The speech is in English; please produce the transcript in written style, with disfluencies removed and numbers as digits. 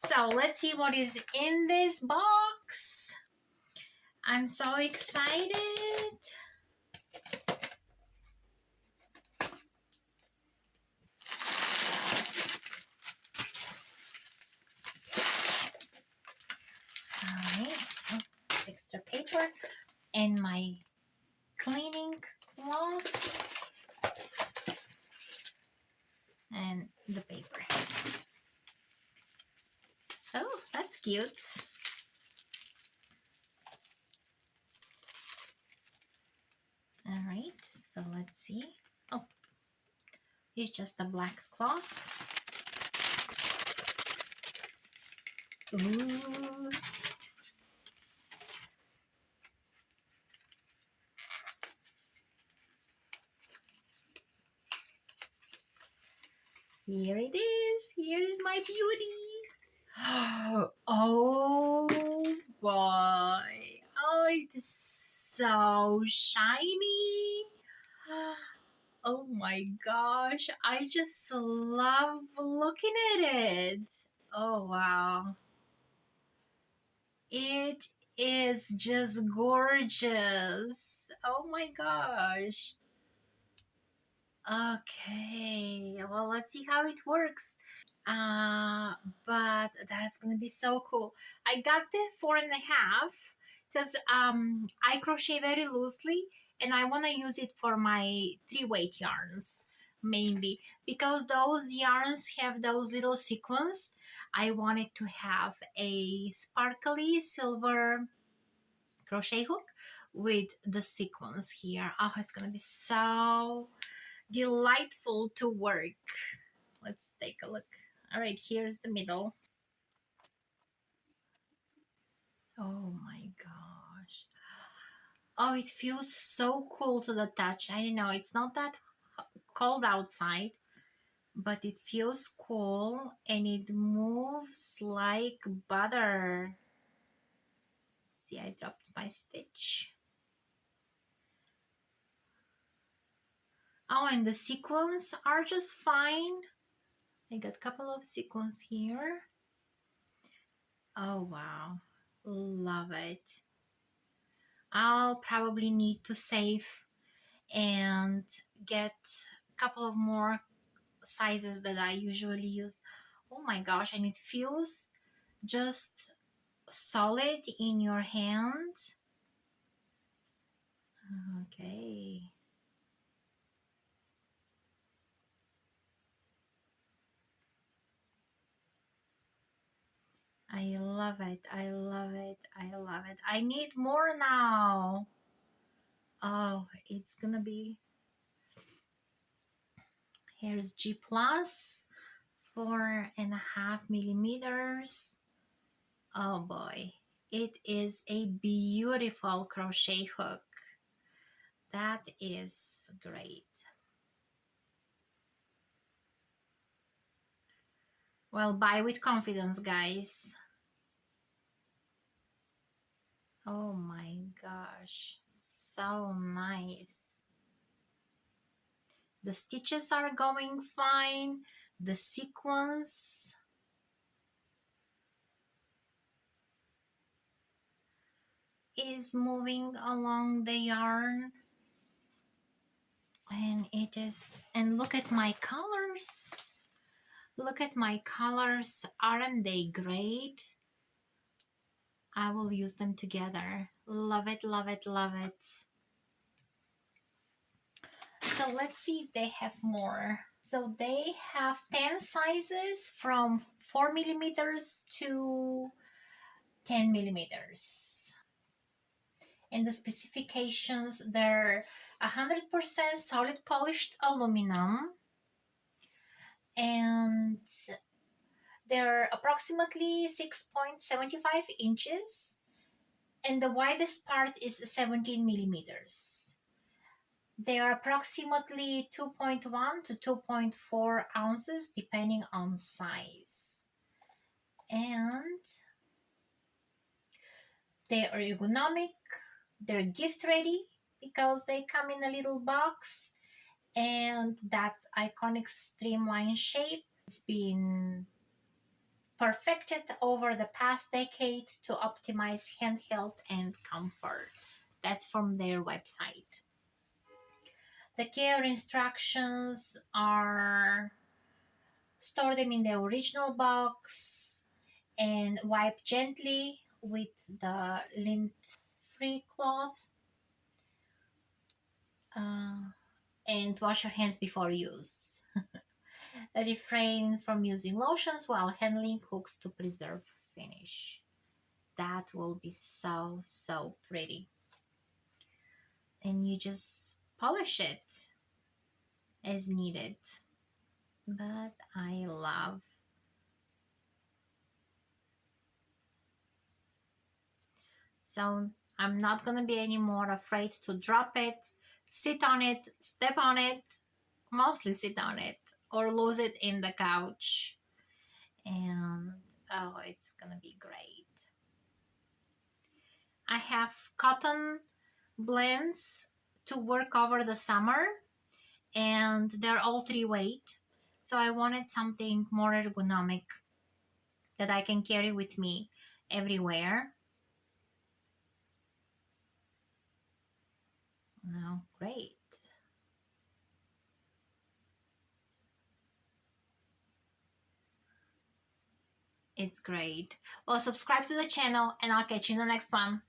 So let's see what is in this box. I'm so excited. All right, extra paper and my cleaning cloth and the paper. Oh, that's cute. All right, so let's see. Oh, it's just a black cloth. Ooh. Here it is. Here is my beauty. Oh boy. Oh, it is so shiny. Oh my gosh. I just love looking at it. Oh wow. It is just gorgeous. Oh my gosh. Okay, well, let's see how it works. But that's gonna be so cool. I got the 4.5 because I crochet very loosely and I want to use it for my 3-weight yarns mainly because those yarns have those little sequins. I wanted to have a sparkly silver crochet hook with the sequins here. Oh, it's gonna be so delightful to work. Let's take a look. All right, here's the middle. Oh my gosh. Oh, it feels so cool to the touch. I don't know, it's not that cold outside, but it feels cool and it moves like butter. See, I dropped my stitch. Oh, and the sequins are just fine. I got a couple of sequins here. Oh, wow. Love it. I'll probably need to save and get a couple of more sizes that I usually use. Oh my gosh, and it feels just solid in your hand. Okay. I love it. I love it. I love it. I need more now. Oh, it's gonna be, here's G plus 4.5 millimeters. Oh boy, it is a beautiful crochet hook. That is great. Well, buy with confidence, guys. Oh my gosh, so nice. The stitches are going fine. The sequence is moving along the yarn. And it is, and look at my colors. Look at my colors. Aren't they great? I will use them together. Love it, love it, love it. So let's see if they have more. So they have 10 sizes from 4 millimeters to 10 millimeters. And the specifications, they're 100% solid polished aluminum. And they're approximately 6.75 inches. And the widest part is 17 millimeters. They are approximately 2.1 to 2.4 ounces depending on size. And they are ergonomic, they're gift ready because they come in a little box, and that iconic streamline shape has been perfected over the past decade to optimize handheld and comfort. That's from their website. The care instructions are store them in the original box and wipe gently with the lint-free cloth, uh, and wash your hands before use. Refrain from using lotions while handling hooks to preserve finish. That will be so, so pretty. And you just polish it as needed. But I love. So I'm not gonna be any more afraid to drop it, sit on it, step on it, mostly sit on it, or lose it in the couch. And oh, it's gonna be great. I have cotton blends to work over the summer, and they're all 3 weight. So I wanted something more ergonomic that I can carry with me everywhere. No, great. It's great. Well, subscribe to the channel and I'll catch you in the next one.